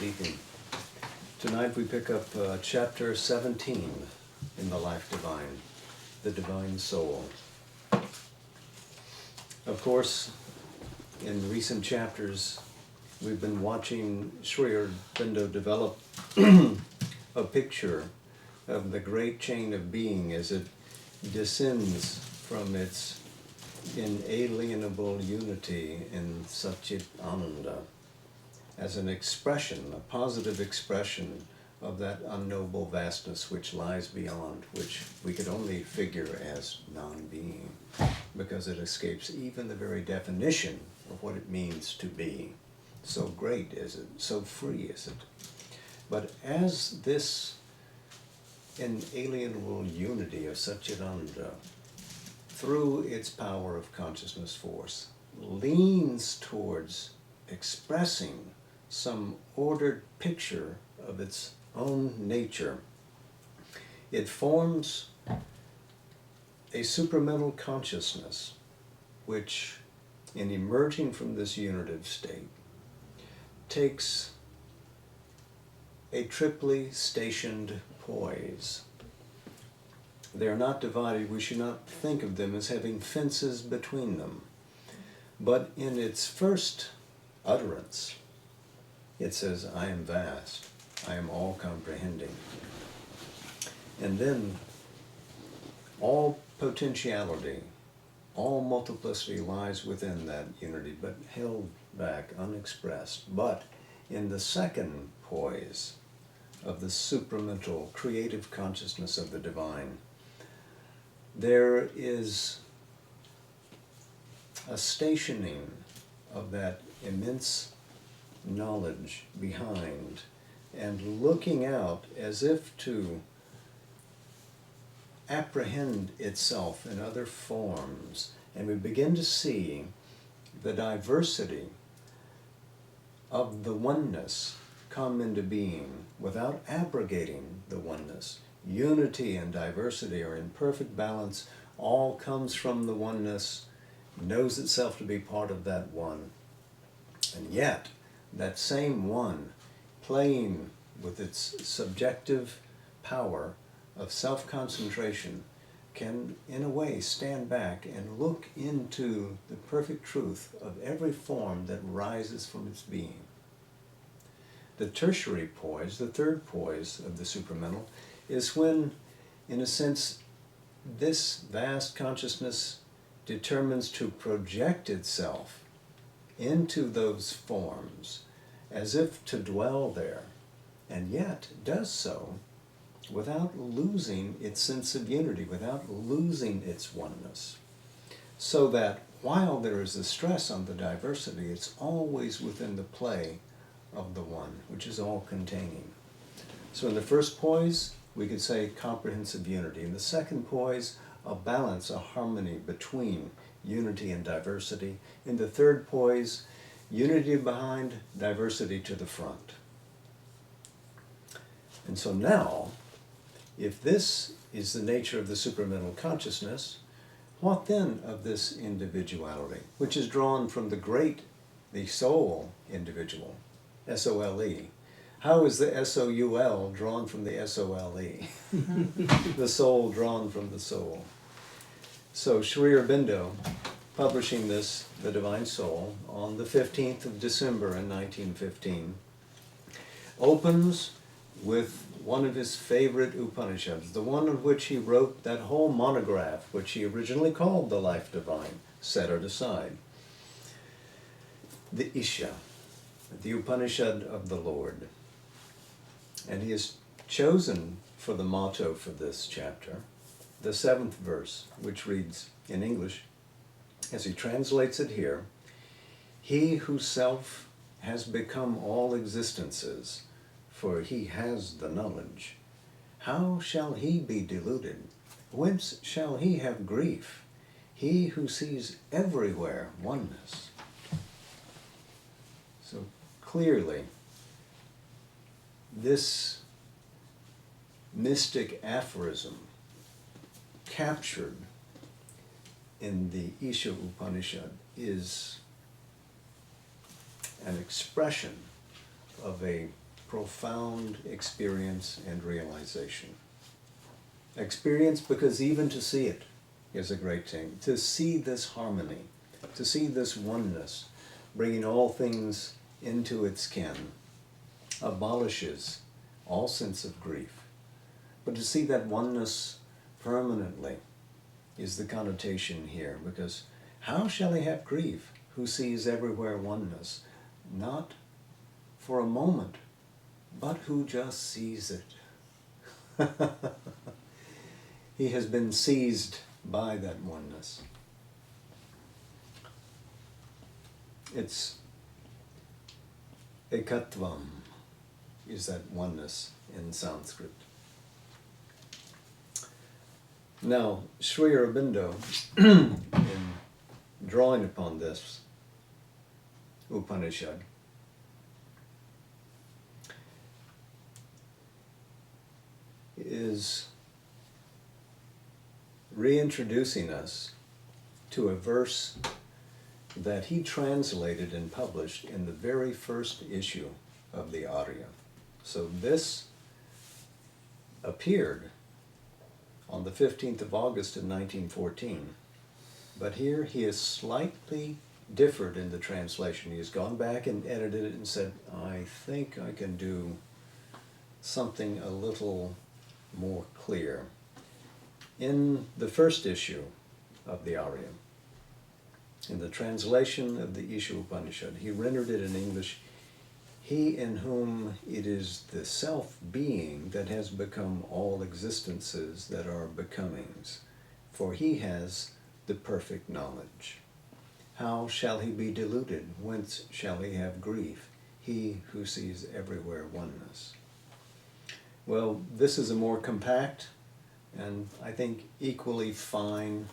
speaking. Tonight we pick up chapter 17 in the Life Divine, the Divine Soul. Of course, in recent chapters, we've been watching Sri Aurobindo develop a picture of the great chain of being as it descends from its inalienable unity in Satchit Ananda as an expression, a positive expression of that unknowable vastness which lies beyond, which we could only figure as non-being, because it escapes even the very definition of what it means to be. So great is it, so free is it. But as this inalienable unity of Satchitananda, through its power of consciousness force, leans towards expressing some ordered picture of its own nature, it forms a supramental consciousness which, in emerging from this unitive state, takes a triply stationed poise. They are not divided. We should not think of them as having fences between them. But in its first utterance, it says, I am vast, I am all comprehending. And then all potentiality, all multiplicity lies within that unity, but held back, unexpressed. But in the second poise of the supramental creative consciousness of the divine, there is a stationing of that immense knowledge behind and looking out as if to apprehend itself in other forms. And we begin to see the diversity of the oneness come into being without abrogating the oneness. Unity and diversity are in perfect balance. All comes from the oneness, knows itself to be part of that one. And yet, that same one, playing with its subjective power of self-concentration, can, in a way, stand back and look into the perfect truth of every form that rises from its being. The tertiary poise, the third poise of the supramental, is when, in a sense, this vast consciousness determines to project itself into those forms as if to dwell there, and yet does so without losing its sense of unity, without losing its oneness. So that while there is a stress on the diversity, it's always within the play of the one, which is all-containing. So in the first poise, we could say comprehensive unity. In the second poise, a balance, a harmony between unity and diversity. In the third poise, unity behind, diversity to the front. And so now, if this is the nature of the supramental consciousness, what then of this individuality, which is drawn from the soul individual, S-O-L-E? How is the S-O-U-L drawn from the S-O-L-E? The soul drawn from the soul. So Sri Aurobindo, publishing this, The Divine Soul, on the 15th of December in 1915, opens with one of his favorite Upanishads, the one on which he wrote that whole monograph, which he originally called The Life Divine, Set It Aside. The Isha, the Upanishad of the Lord. And he has chosen for the motto for this chapter the 7th verse, which reads in English, as he translates it here, He whose self has become all existences, for he has the knowledge. How shall he be deluded? Whence shall he have grief? He who sees everywhere oneness. So clearly, this mystic aphorism captured in the Isha Upanishad is an expression of a profound experience and realization. Experience because even to see it is a great thing. To see this harmony, to see this oneness, bringing all things into its ken, abolishes all sense of grief. But to see that oneness permanently is the connotation here, because how shall he have grief who sees everywhere oneness? Not for a moment, but who just sees it. He has been seized by that oneness. It's ekatvam, is that oneness in Sanskrit. Now, Sri Aurobindo, in drawing upon this Upanishad, is reintroducing us to a verse that he translated and published in the very first issue of the Arya. So this appeared on the 15th of August in 1914. But here he is slightly differed in the translation. He has gone back and edited it and said, I think I can do something a little more clear. In the first issue of the Arya, in the translation of the Isha Upanishad, he rendered it in English, he in whom it is the self-being that has become all existences that are becomings, for he has the perfect knowledge. How shall he be deluded? Whence shall he have grief? He who sees everywhere oneness. Well, this is a more compact and I think equally fine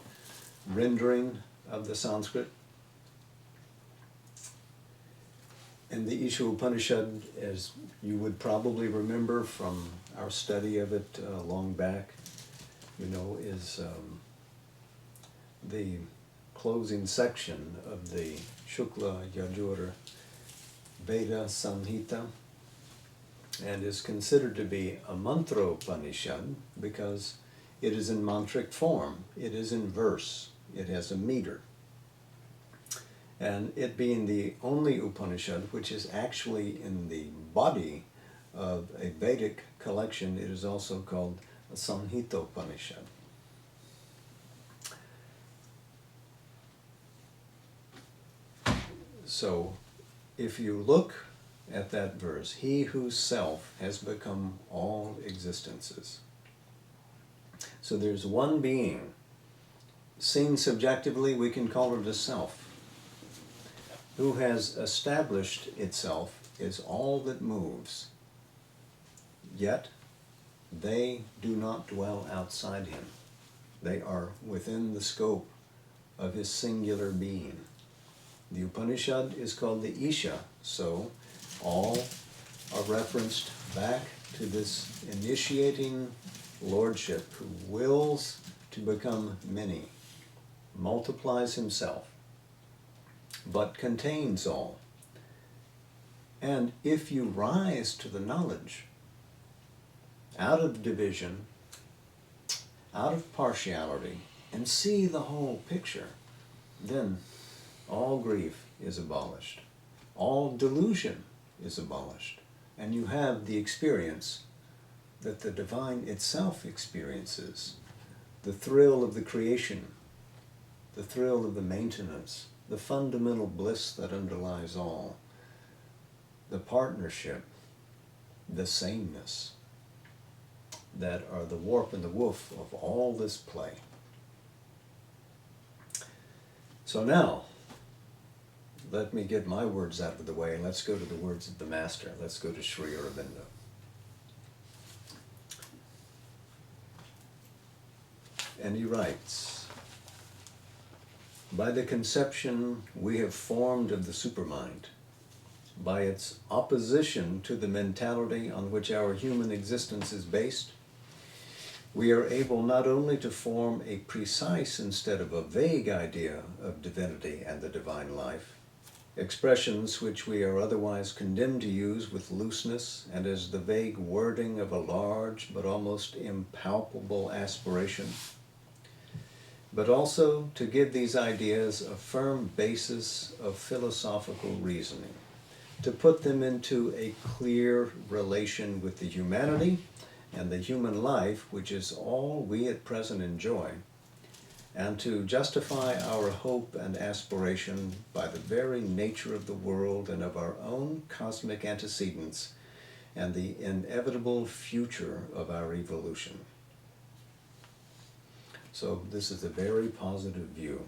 rendering of the Sanskrit. And the Isha Upanishad, as you would probably remember from our study of it long back, is the closing section of the Shukla Yajur Veda Samhita, and is considered to be a mantra Upanishad because it is in mantric form, it is in verse, it has a meter. And it being the only Upanishad which is actually in the body of a Vedic collection, it is also called a Samhita Upanishad. So, if you look at that verse, he whose self has become all existences. So there's one being. Seen subjectively, we can call it a self, who has established itself as all that moves. Yet, they do not dwell outside him. They are within the scope of his singular being. The Upanishad is called the Isha, so all are referenced back to this initiating lordship who wills to become many, multiplies himself, but contains all. And if you rise to the knowledge, out of division, out of partiality, and see the whole picture, then all grief is abolished. All delusion is abolished. And you have the experience that the divine itself experiences, the thrill of the creation, the thrill of the maintenance, the fundamental bliss that underlies all, the partnership, the sameness, that are the warp and the woof of all this play. So now, let me get my words out of the way and let's go to the words of the Master. Let's go to Sri Aurobindo. And he writes, by the conception we have formed of the supermind, by its opposition to the mentality on which our human existence is based, we are able not only to form a precise instead of a vague idea of divinity and the divine life, expressions which we are otherwise condemned to use with looseness and as the vague wording of a large but almost impalpable aspiration, but also to give these ideas a firm basis of philosophical reasoning, to put them into a clear relation with the humanity and the human life, which is all we at present enjoy, and to justify our hope and aspiration by the very nature of the world and of our own cosmic antecedents and the inevitable future of our evolution. So this is a very positive view.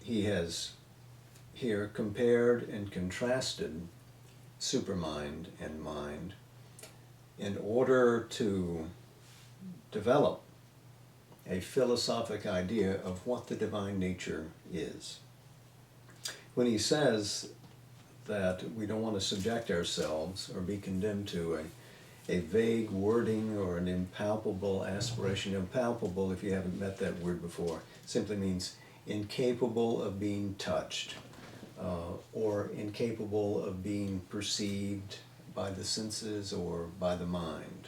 He has here compared and contrasted supermind and mind in order to develop a philosophic idea of what the divine nature is. When he says that we don't want to subject ourselves or be condemned to a vague wording or an impalpable aspiration. Impalpable, if you haven't met that word before, simply means incapable of being touched or incapable of being perceived by the senses or by the mind.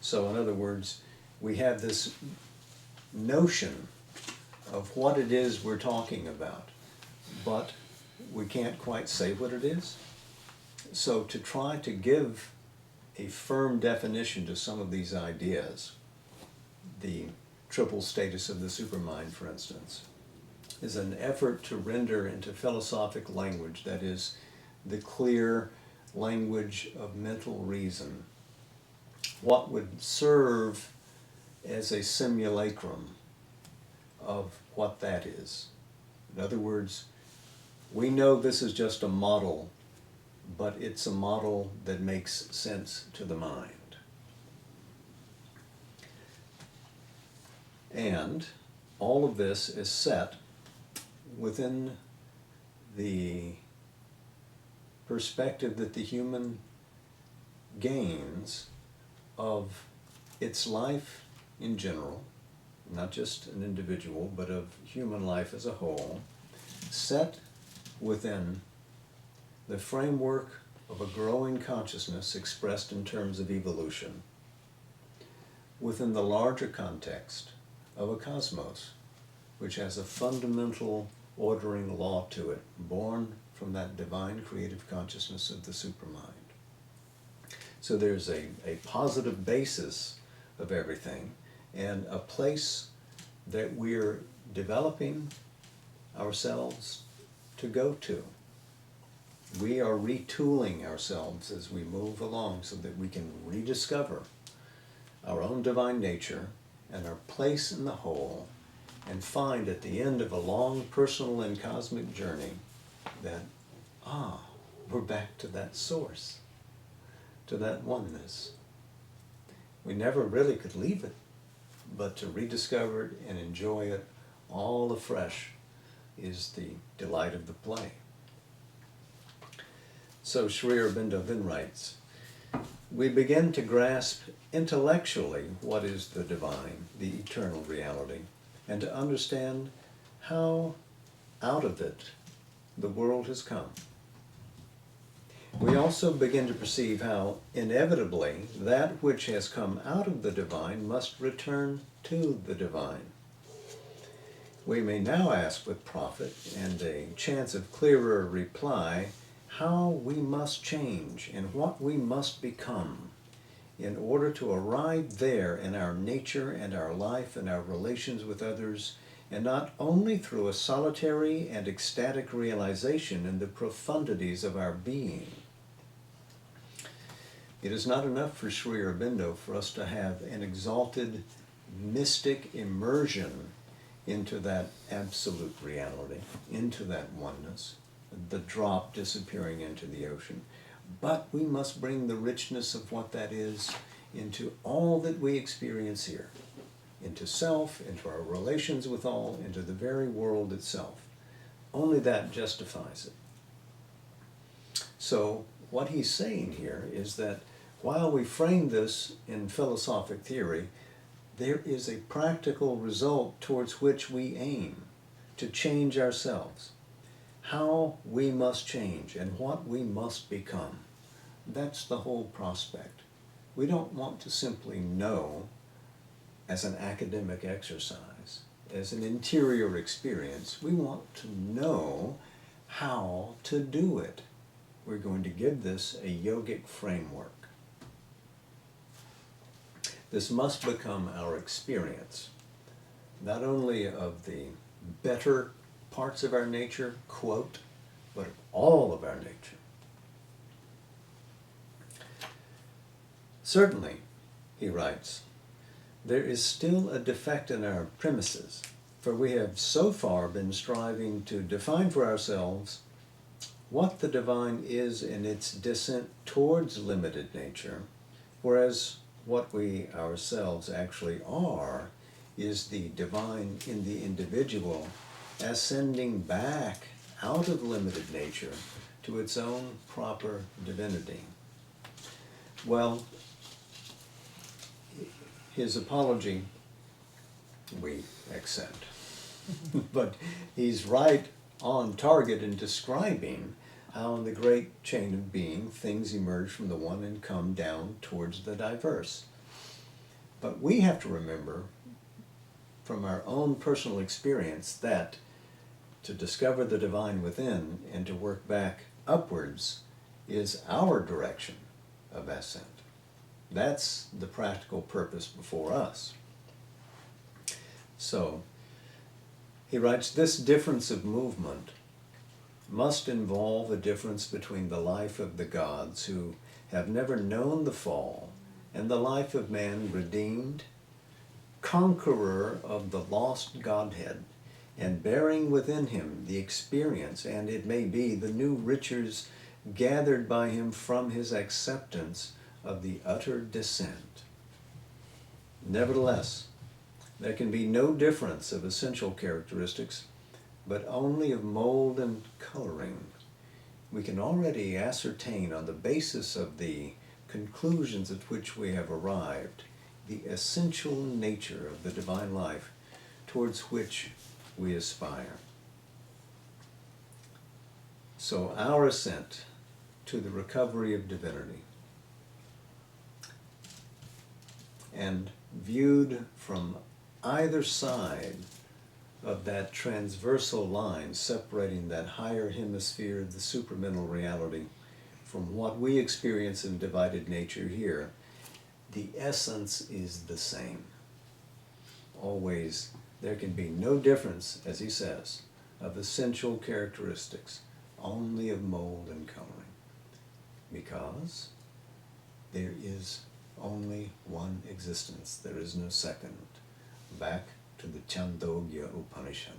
So in other words, we have this notion of what it is we're talking about, but we can't quite say what it is. So to try to give a firm definition to some of these ideas, the triple status of the supermind, for instance, is an effort to render into philosophic language, that is, the clear language of mental reason, what would serve as a simulacrum of what that is. In other words, we know this is just a model, but it's a model that makes sense to the mind. And all of this is set within the perspective that the human gains of its life in general, not just an individual, but of human life as a whole, set within the framework of a growing consciousness expressed in terms of evolution, within the larger context of a cosmos, which has a fundamental ordering law to it, born from that divine creative consciousness of the supermind. So there's a positive basis of everything, and a place that we're developing ourselves to go to. We are retooling ourselves as we move along so that we can rediscover our own divine nature and our place in the whole, and find at the end of a long personal and cosmic journey that, we're back to that source, to that oneness. We never really could leave it, but to rediscover it and enjoy it all afresh is the delight of the play. So Sri Aurobindo then writes, we begin to grasp intellectually what is the divine, the eternal reality, and to understand how out of it the world has come. We also begin to perceive how inevitably that which has come out of the divine must return to the divine. We may now ask with profit and a chance of clearer reply how we must change and what we must become in order to arrive there in our nature and our life and our relations with others, and not only through a solitary and ecstatic realization in the profundities of our being. It is not enough for Sri Aurobindo for us to have an exalted mystic immersion into that absolute reality, into that oneness, the drop disappearing into the ocean. But we must bring the richness of what that is into all that we experience here, into self, into our relations with all, into the very world itself. Only that justifies it. So what he's saying here is that while we frame this in philosophic theory, there is a practical result towards which we aim. to change ourselves, how we must change and what we must become. That's the whole prospect. We don't want to simply know as an academic exercise, as an interior experience. We want to know how to do it. We're going to give this a yogic framework. This must become our experience, not only of the better parts of our nature, quote, but of all of our nature. Certainly, he writes, there is still a defect in our premises, for we have so far been striving to define for ourselves what the divine is in its descent towards limited nature, whereas what we ourselves actually are is the divine in the individual ascending back out of limited nature to its own proper divinity. Well, his apology we accept, but he's right on target in describing how in the great chain of being things emerge from the one and come down towards the diverse. But we have to remember from our own personal experience that to discover the divine within and to work back upwards is our direction of ascent. That's the practical purpose before us. So, he writes, this difference of movement must involve a difference between the life of the gods who have never known the fall and the life of man redeemed, conqueror of the lost Godhead, and bearing within him the experience, and it may be the new riches gathered by him from his acceptance of the utter descent. Nevertheless, there can be no difference of essential characteristics, but only of mold and coloring. We can already ascertain on the basis of the conclusions at which we have arrived the essential nature of the divine life towards which we aspire. So our ascent to the recovery of divinity, and viewed from either side of that transversal line separating that higher hemisphere of the supramental reality from what we experience in divided nature here, the essence is the same. Always, there can be no difference, as he says, of essential characteristics, only of mold and coloring, because there is only one existence, there is no second. Back to the Chandogya Upanishad.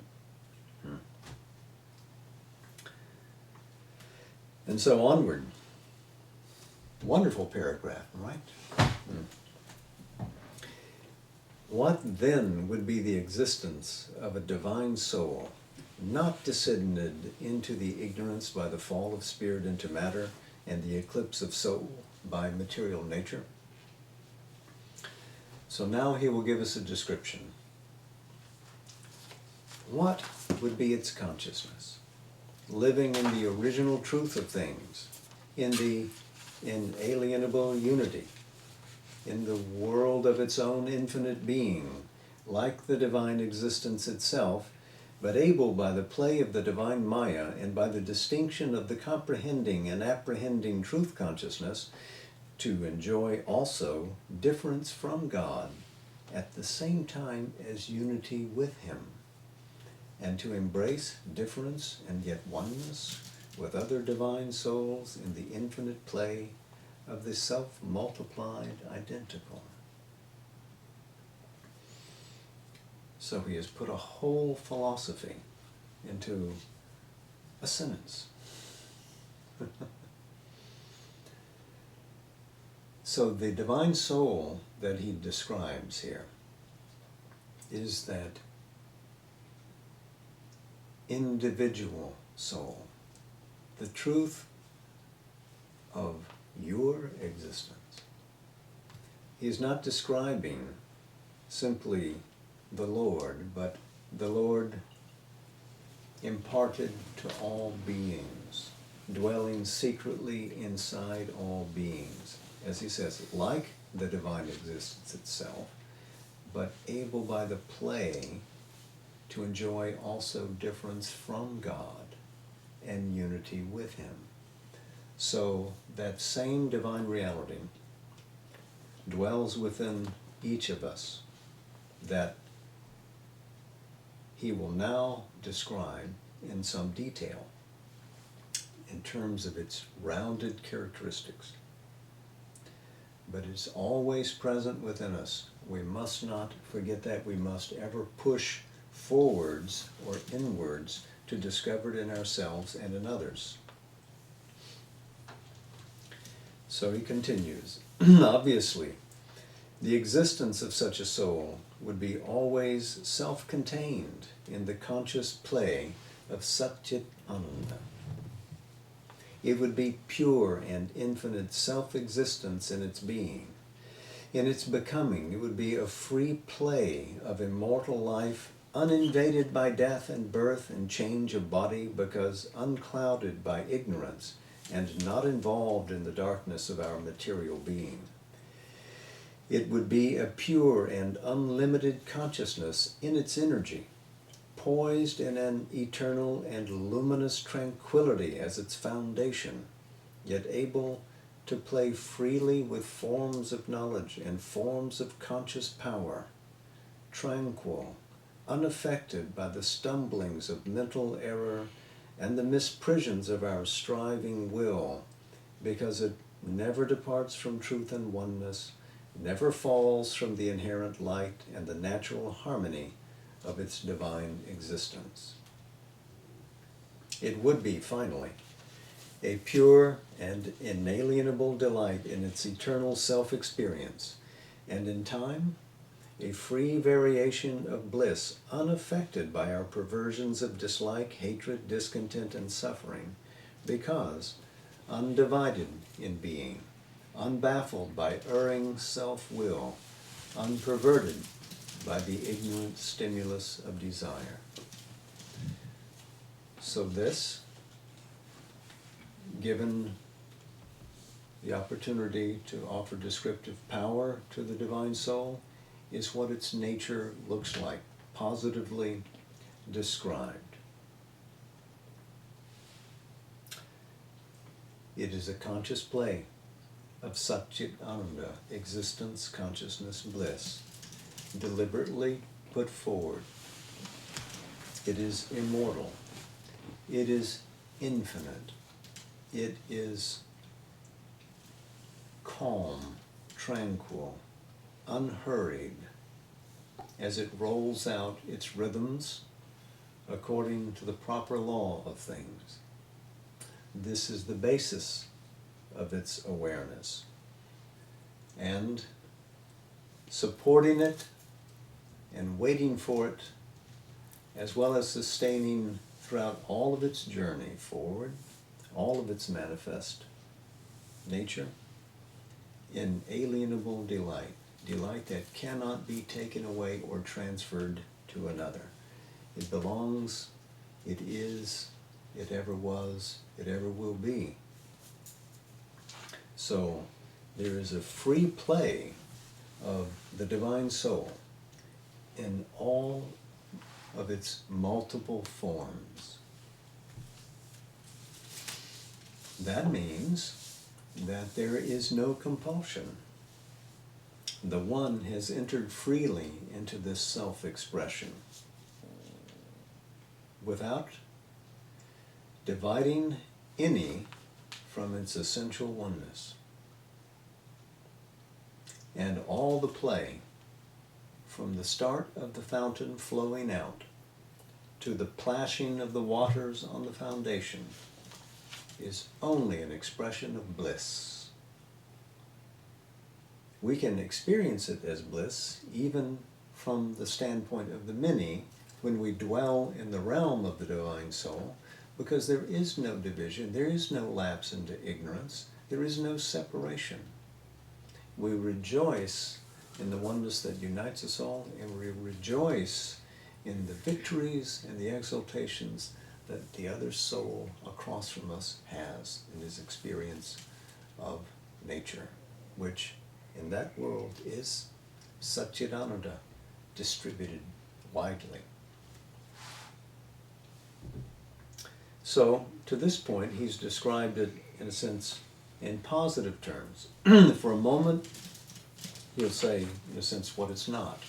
And so onward. Wonderful paragraph, right? What then would be the existence of a divine soul, not descended into the ignorance by the fall of spirit into matter and the eclipse of soul by material nature? So now he will give us a description. What would be its consciousness? Living in the original truth of things, in the inalienable unity, in the world of its own infinite being, like the divine existence itself, but able by the play of the divine Maya and by the distinction of the comprehending and apprehending truth consciousness to enjoy also difference from God at the same time as unity with Him, and to embrace difference and yet oneness with other divine souls in the infinite play of the self-multiplied identical. So he has put a whole philosophy into a sentence. So the divine soul that he describes here is that individual soul, the truth of your existence. He is not describing simply the Lord, but the Lord imparted to all beings, dwelling secretly inside all beings, as he says, like the divine existence itself, but able by the play to enjoy also difference from God and unity with Him. So that same divine reality dwells within each of us that he will now describe in some detail in terms of its rounded characteristics. But it's always present within us. We must not forget that. We must ever push forwards or inwards to discover it in ourselves and in others. So he continues, obviously, the existence of such a soul would be always self-contained in the conscious play of Satchit Ananda. It would be pure and infinite self-existence in its being. In its becoming, it would be a free play of immortal life, uninvaded by death and birth and change of body, because unclouded by ignorance and not involved in the darkness of our material being. It would be a pure and unlimited consciousness in its energy, poised in an eternal and luminous tranquility as its foundation, yet able to play freely with forms of knowledge and forms of conscious power, tranquil, unaffected by the stumblings of mental error and the misprisions of our striving will, because it never departs from truth and oneness, never falls from the inherent light and the natural harmony of its divine existence. It would be, finally, a pure and inalienable delight in its eternal self-experience, and in time, a free variation of bliss unaffected by our perversions of dislike, hatred, discontent, and suffering, because undivided in being, unbaffled by erring self-will, unperverted by the ignorant stimulus of desire. So this, given the opportunity to offer descriptive power to the divine soul, is what its nature looks like, positively described. It is a conscious play of Satchit Ananda, existence, consciousness, bliss, deliberately put forward. It is immortal. It is infinite. It is calm, tranquil, unhurried, as it rolls out its rhythms according to the proper law of things. This is the basis of its awareness. And supporting it and waiting for it, as well as sustaining throughout all of its journey forward, all of its manifest nature, inalienable delight, delight that cannot be taken away or transferred to another. It belongs, it is, it ever was, it ever will be. So there is a free play of the divine soul in all of its multiple forms. That means that there is no compulsion. The one has entered freely into this self-expression without dividing any from its essential oneness. And all the play, from the start of the fountain flowing out to the plashing of the waters on the foundation, is only an expression of bliss. We can experience it as bliss even from the standpoint of the many when we dwell in the realm of the divine soul, because there is no division, there is no lapse into ignorance, there is no separation. We rejoice in the oneness that unites us all, and we rejoice in the victories and the exaltations that the other soul across from us has in his experience of nature, which in that world is Satchidananda, distributed widely. So, to this point, he's described it, in a sense, in positive terms. For a moment, he'll say, in a sense, what it's not.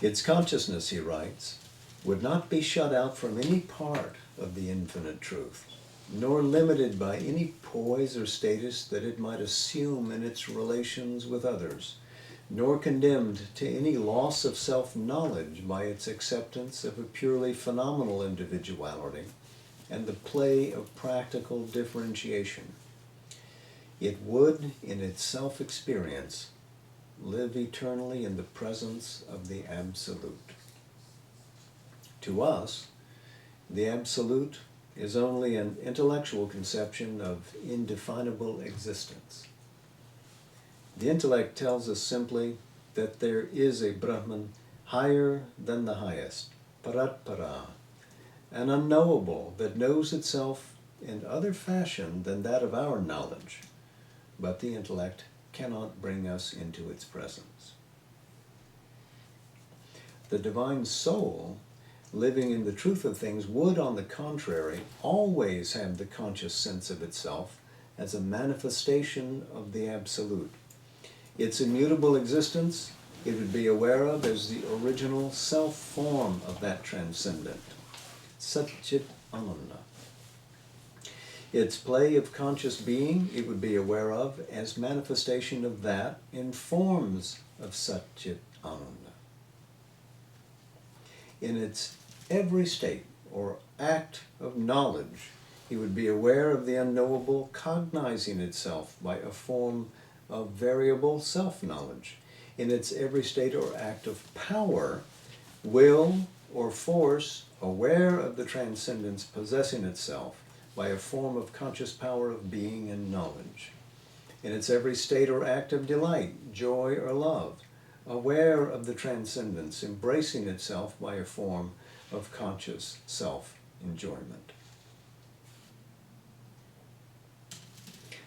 Its consciousness, he writes, would not be shut out from any part of the infinite truth, nor limited by any poise or status that it might assume in its relations with others, nor condemned to any loss of self-knowledge by its acceptance of a purely phenomenal individuality and the play of practical differentiation. It would, in its self-experience, live eternally in the presence of the Absolute. To us, the Absolute is only an intellectual conception of indefinable existence. The intellect tells us simply that there is a Brahman higher than the highest, Paratpara, an unknowable that knows itself in other fashion than that of our knowledge, but the intellect cannot bring us into its presence. The divine soul, living in the truth of things, would, on the contrary, always have the conscious sense of itself as a manifestation of the Absolute. Its immutable existence it would be aware of as the original self-form of that transcendent, Satchit Ananda. Its play of conscious being it would be aware of as manifestation of that in forms of Satchit Ananda. In its every state or act of knowledge, he would be aware of the unknowable cognizing itself by a form of variable self-knowledge. In its every state or act of power, will or force, aware of the transcendence possessing itself by a form of conscious power of being and knowledge. In its every state or act of delight, joy or love, aware of the transcendence embracing itself by a form of conscious self-enjoyment.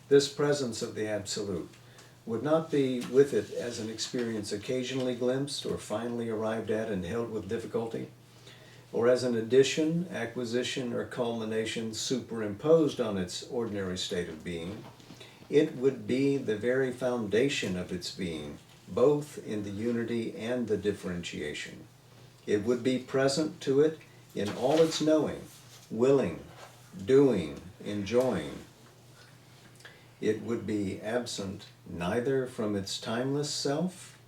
This presence of the Absolute would not be with it as an experience occasionally glimpsed or finally arrived at and held with difficulty, or as an addition, acquisition, or culmination superimposed on its ordinary state of being. It would be the very foundation of its being, both in the unity and the differentiation. It would be present to it in all its knowing, willing, doing, enjoying. It would be absent neither from its timeless self,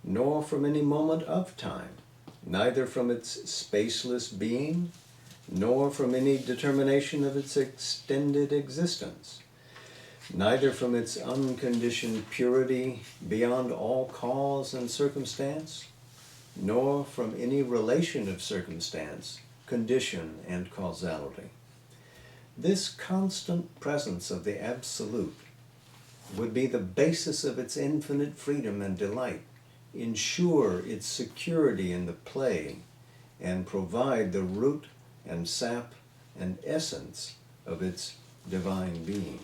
nor from any moment of time, neither from its spaceless being, nor from any determination of its extended existence, neither from its unconditioned purity beyond all cause and circumstance, nor from any relation of circumstance, condition, and causality. This constant presence of the Absolute would be the basis of its infinite freedom and delight, ensure its security in the play, and provide the root and sap and essence of its divine being.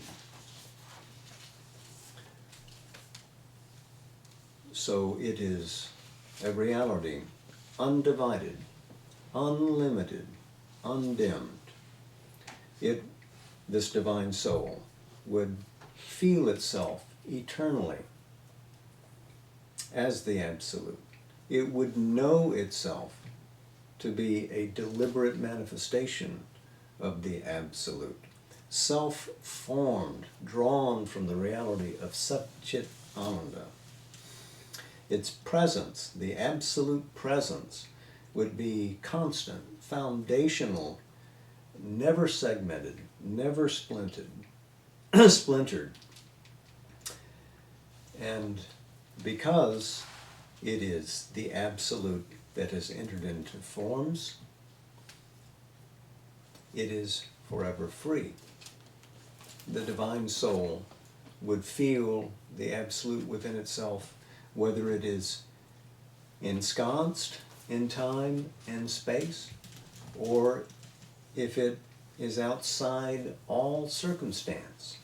So it is a reality undivided, unlimited, undimmed. This divine soul would feel itself eternally as the Absolute. It would know itself to be a deliberate manifestation of the Absolute, self-formed, drawn from the reality of Satchit Ananda. Its presence, the Absolute presence, would be constant, foundational, never segmented, never splintered. And because it is the Absolute that has entered into forms, it is forever free. The divine soul would feel the Absolute within itself, whether it is ensconced in time and space, or if it is outside all circumstance,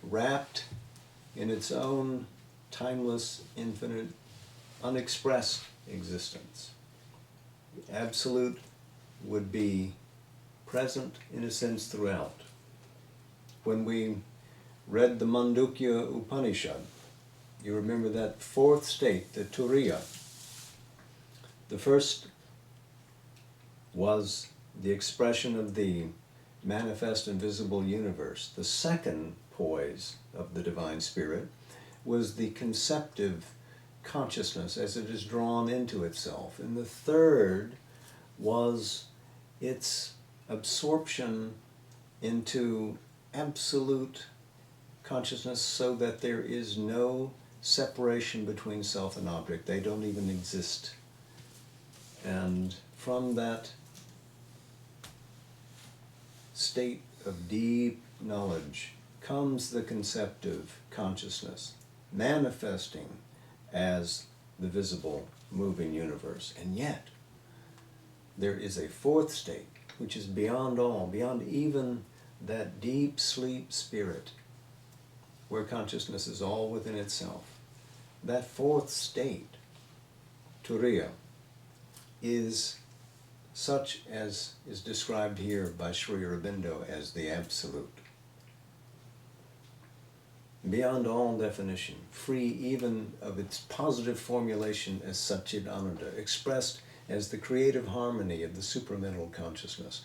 wrapped in its own timeless, infinite, unexpressed existence. The Absolute would be present in a sense throughout. When we read the Mandukya Upanishad, you remember that fourth state, the Turiya. The first was the expression of the manifest and visible universe. The second poise of the Divine Spirit was the conceptive consciousness as it is drawn into itself. And the third was its absorption into absolute consciousness so that there is no separation between self and object. They don't even exist. And from that state of deep knowledge comes the conceptive consciousness, manifesting as the visible, moving universe. And yet, there is a fourth state, which is beyond all, beyond even that deep sleep spirit, where consciousness is all within itself. That fourth state, Turiya, is such as is described here by Sri Aurobindo as the Absolute. Beyond all definition, free even of its positive formulation as Satchidananda, expressed as the creative harmony of the supramental consciousness,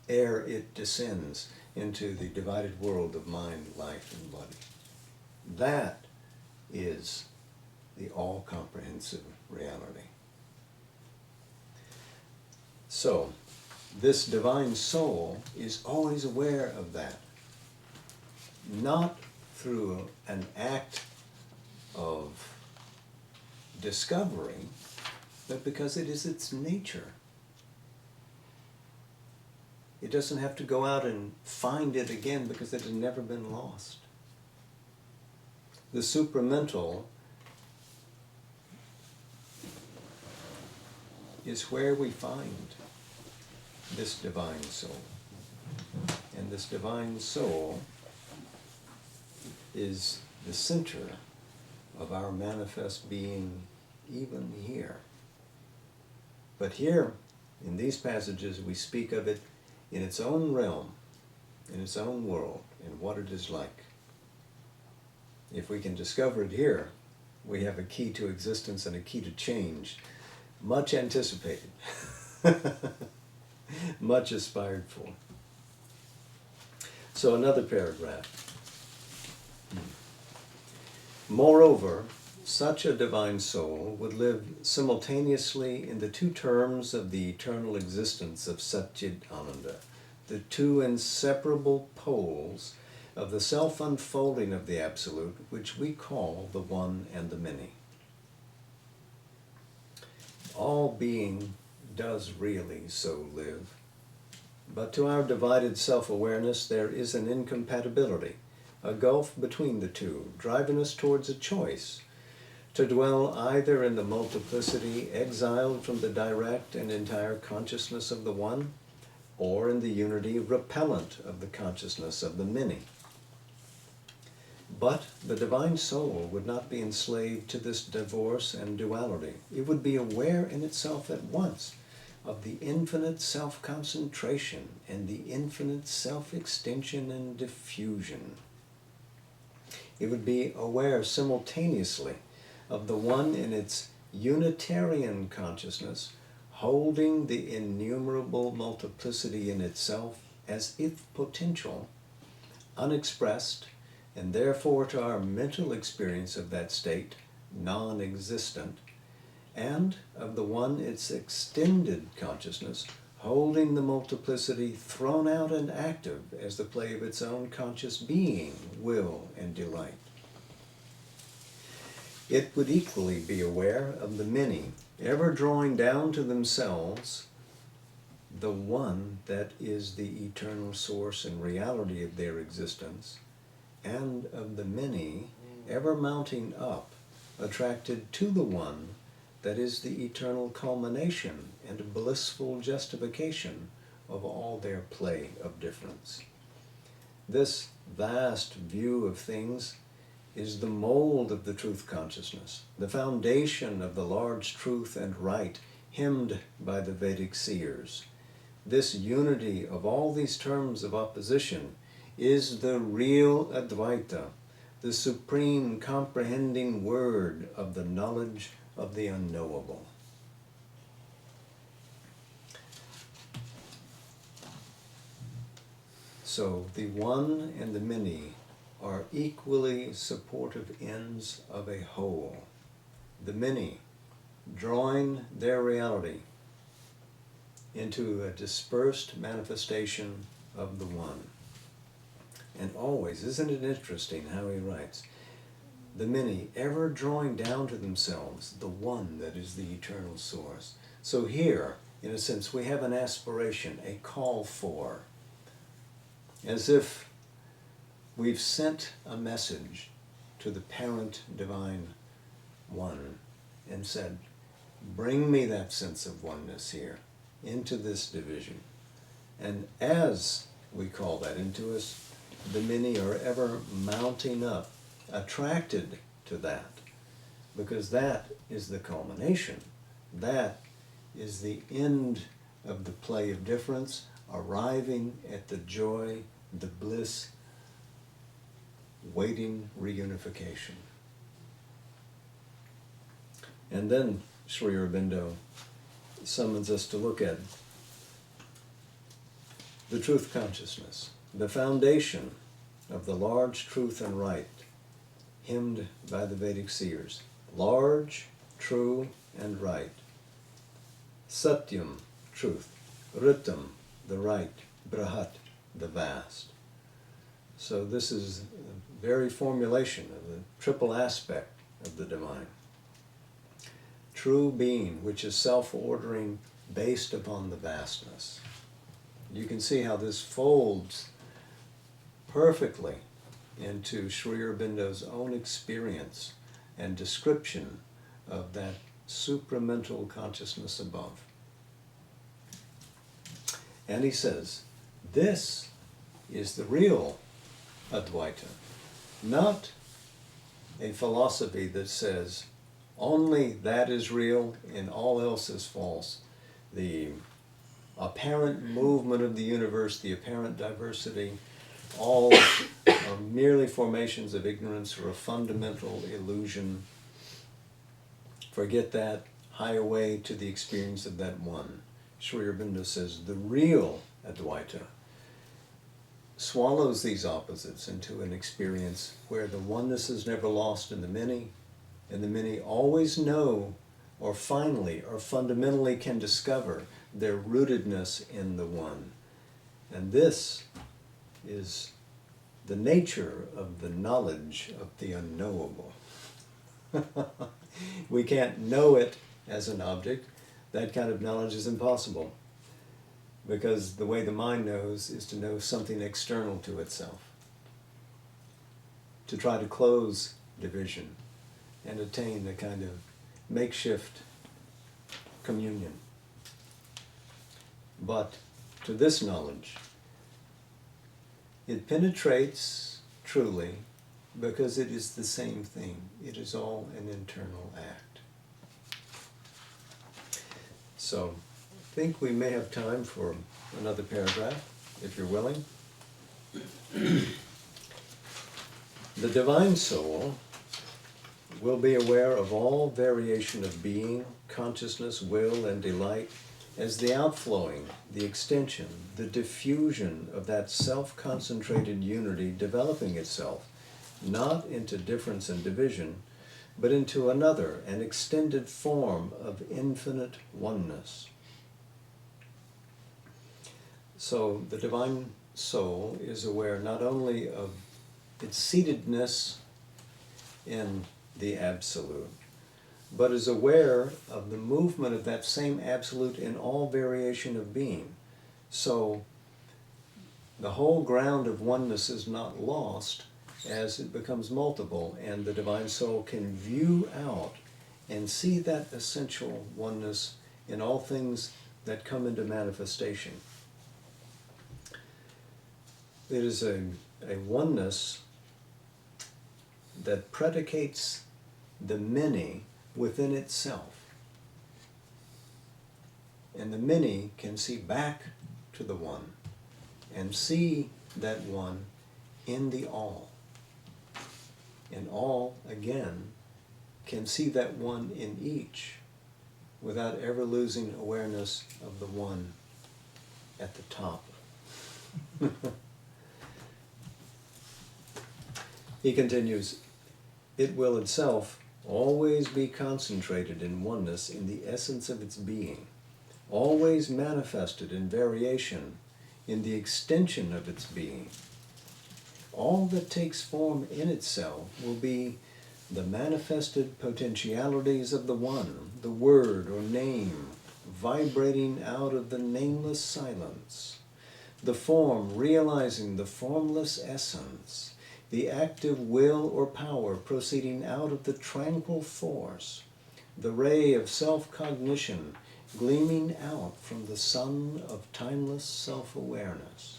ere it descends into the divided world of mind, life, and body. That is the all-comprehensive reality. So, this divine soul is always aware of that, not through an act of discovery, but because it is its nature. It doesn't have to go out and find it again because it has never been lost. The supramental is where we find this divine soul. And this divine soul is the center of our manifest being even here. But here, in these passages, we speak of it in its own realm, in its own world, and what it is like. If we can discover it here, we have a key to existence and a key to change, much anticipated, much aspired for. So another paragraph. Moreover, such a divine soul would live simultaneously in the two terms of the eternal existence of Satchidananda, the two inseparable poles of the self-unfolding of the Absolute, which we call the One and the Many. All being does really so live, but to our divided self-awareness there is an incompatibility, a gulf between the two, driving us towards a choice, to dwell either in the multiplicity exiled from the direct and entire consciousness of the One, or in the unity repellent of the consciousness of the Many. But the divine soul would not be enslaved to this divorce and duality. It would be aware in itself at once of the infinite self-concentration and the infinite self-extension and diffusion. It would be aware simultaneously of the One in its Unitarian consciousness, holding the innumerable multiplicity in itself as if potential, unexpressed, and therefore to our mental experience of that state, non-existent, and of the One its extended consciousness, holding the multiplicity thrown out and active as the play of its own conscious being, will, and delight. It would equally be aware of the Many, ever drawing down to themselves the One that is the eternal source and reality of their existence, and of the Many ever mounting up, attracted to the One that is the eternal culmination and blissful justification of all their play of difference. This vast view of things is the mold of the truth consciousness, the foundation of the large truth and right hymned by the Vedic seers. This unity of all these terms of opposition is the real Advaita, the supreme comprehending word of the knowledge of the unknowable. So the one and the many are equally supportive ends of a whole. The many drawing their reality into a dispersed manifestation of the one. And always, isn't it interesting how he writes, the many ever drawing down to themselves the one that is the eternal source. So here, in a sense, we have an aspiration, a call for, as if we've sent a message to the parent divine one and said, bring me that sense of oneness here into this division. And as we call that into us, the many are ever mounting up, attracted to that, because that is the culmination. That is the end of the play of difference, arriving at the joy, the bliss, waiting reunification. And then Sri Aurobindo summons us to look at the truth consciousness, the foundation of the large truth and right, hymned by the Vedic seers. Large, true, and right. Satyam, truth. Ritam, the right. Brahat, the vast. So this is the very formulation of the triple aspect of the divine. True being, which is self-ordering based upon the vastness. You can see how this folds perfectly into Sri Aurobindo's own experience and description of that supramental consciousness above. And he says, this is the real Advaita, not a philosophy that says only that is real and all else is false. The apparent movement of the universe, the apparent diversity, all are merely formations of ignorance or a fundamental illusion. Forget that, hie away to the experience of that one. Sri Aurobindo says the real Advaita swallows these opposites into an experience where the oneness is never lost in the many, and the many always know, or finally, or fundamentally can discover their rootedness in the one. And this is the nature of the knowledge of the unknowable. We can't know it as an object. That kind of knowledge is impossible, because the way the mind knows is to know something external to itself, to try to close division and attain a kind of makeshift communion. But to this knowledge, it penetrates truly because it is the same thing. It is all an internal act. So I think we may have time for another paragraph, if you're willing. The divine soul will be aware of all variation of being, consciousness, will, and delight as the outflowing, the extension, the diffusion of that self-concentrated unity developing itself, not into difference and division, but into another, an extended form of infinite oneness. So the divine soul is aware not only of its seatedness in the Absolute, but is aware of the movement of that same Absolute in all variation of being. So the whole ground of oneness is not lost as it becomes multiple, and the divine soul can view out and see that essential oneness in all things that come into manifestation. It is a oneness that predicates the many within itself. And the many can see back to the one and see that one in the all. And all, again, can see that one in each without ever losing awareness of the one at the top. He continues, it will itself always be concentrated in oneness in the essence of its being, always manifested in variation in the extension of its being. All that takes form in itself will be the manifested potentialities of the one, the word or name, vibrating out of the nameless silence, the form realizing the formless essence, the active will or power proceeding out of the tranquil force, the ray of self-cognition gleaming out from the sun of timeless self-awareness,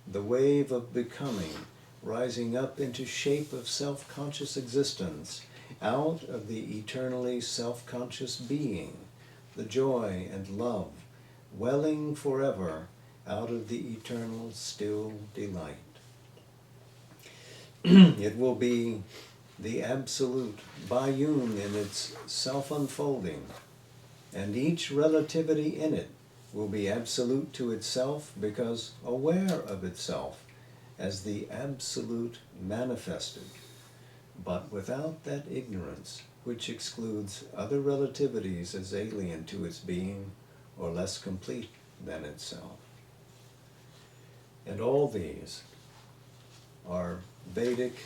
the wave of becoming rising up into shape of self-conscious existence out of the eternally self-conscious being, the joy and love welling forever out of the eternal still delight. It will be the absolute biune in its self-unfolding, and each relativity in it will be absolute to itself because aware of itself as the absolute manifested, but without that ignorance which excludes other relativities as alien to its being or less complete than itself. And all these are Vedic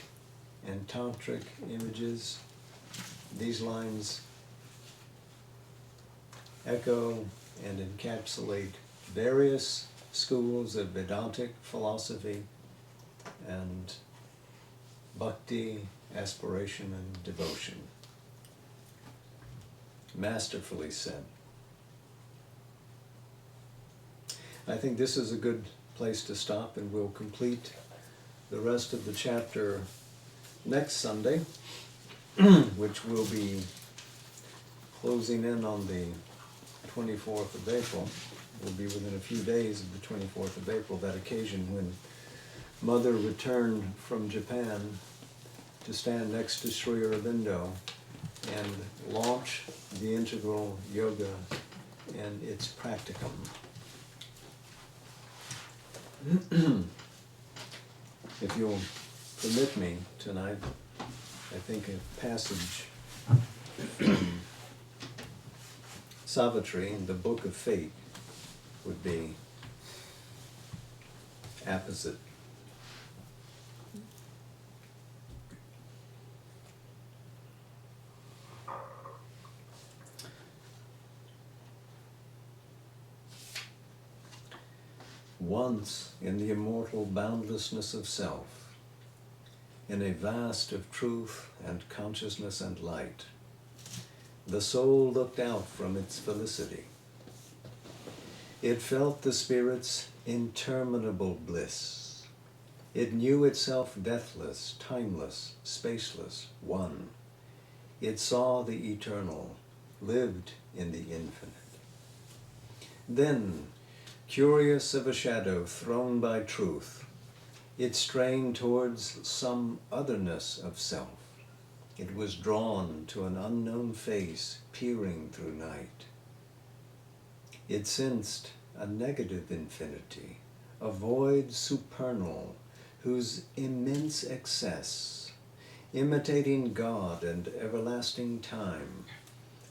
and Tantric images. These lines echo and encapsulate various schools of Vedantic philosophy and bhakti, aspiration, and devotion. Masterfully said. I think this is a good place to stop, and we'll complete the rest of the chapter next Sunday, which will be closing in on the 24th of April. Will be within a few days of the 24th of April, that occasion when Mother returned from Japan to stand next to Sri Aurobindo and launch the integral yoga and its practicum. If you'll permit me tonight, I think a passage from Savitri in the Book of Fate would be apposite. Once in the immortal boundlessness of self, in a vast of truth and consciousness and light, the soul looked out from its felicity. It felt the Spirit's interminable bliss. It knew itself deathless, timeless, spaceless, one. It saw the eternal, lived in the infinite. Then, curious of a shadow thrown by truth, it strained towards some otherness of self. It was drawn to an unknown face peering through night. It sensed a negative infinity, a void supernal, whose immense excess, imitating God and everlasting time,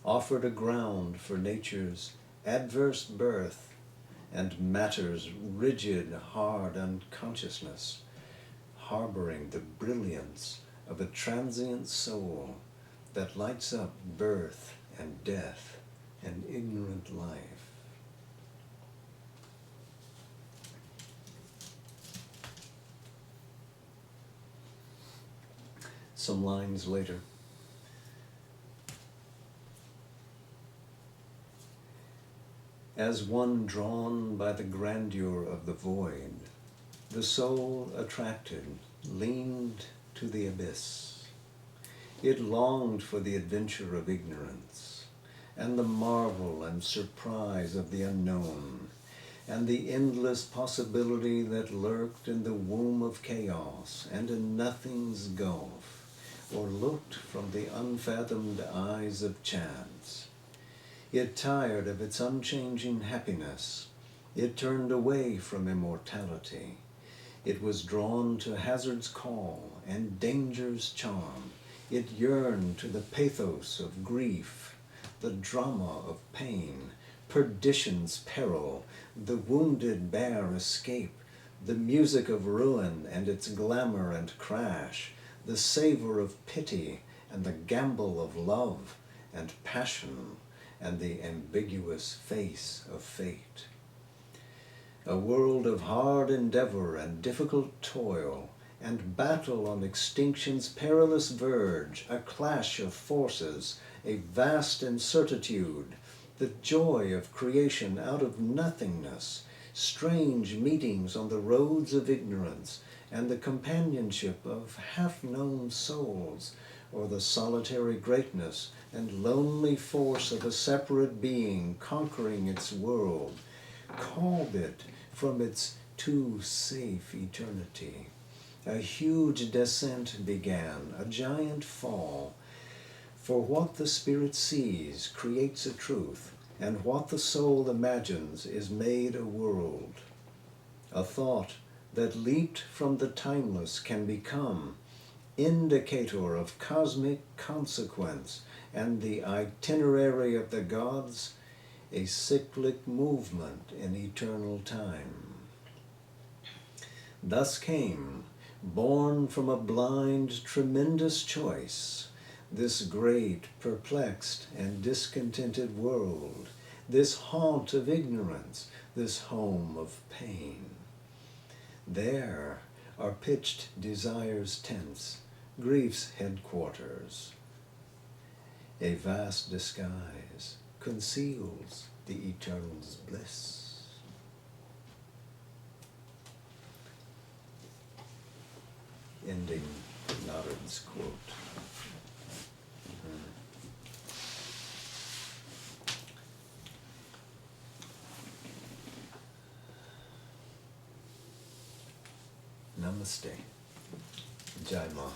offered a ground for nature's adverse birth and matter's rigid, hard unconsciousness, harboring the brilliance of a transient soul that lights up birth and death and ignorant life. Some lines later. as one drawn by the grandeur of the void, the soul attracted leaned to the abyss. It longed for the adventure of ignorance, and the marvel and surprise of the unknown, and the endless possibility that lurked in the womb of chaos and in nothing's gulf, or looked from the unfathomed eyes of chance. It tired of its unchanging happiness. It turned away from immortality. It was drawn to hazard's call and danger's charm. It yearned to the pathos of grief, the drama of pain, perdition's peril, the wounded bear escape, the music of ruin and its glamour and crash, the savor of pity and the gamble of love and passion and the ambiguous face of fate. A world of hard endeavor and difficult toil, and battle on extinction's perilous verge, a clash of forces, a vast incertitude, the joy of creation out of nothingness, strange meetings on the roads of ignorance, and the companionship of half-known souls, or the solitary greatness and lonely force of a separate being conquering its world, called it from its too safe eternity. A huge descent began, a giant fall, for what the spirit sees creates a truth, and what the soul imagines is made a world. A thought that leaped from the timeless can become indicator of cosmic consequence and the itinerary of the gods, a cyclic movement in eternal time. Thus came, born from a blind, tremendous choice, this great, perplexed, and discontented world, this haunt of ignorance, this home of pain. There are pitched desire's tents, grief's headquarters. A vast disguise conceals the eternal's bliss. Ending Narod's quote. Namaste. Jai Ma.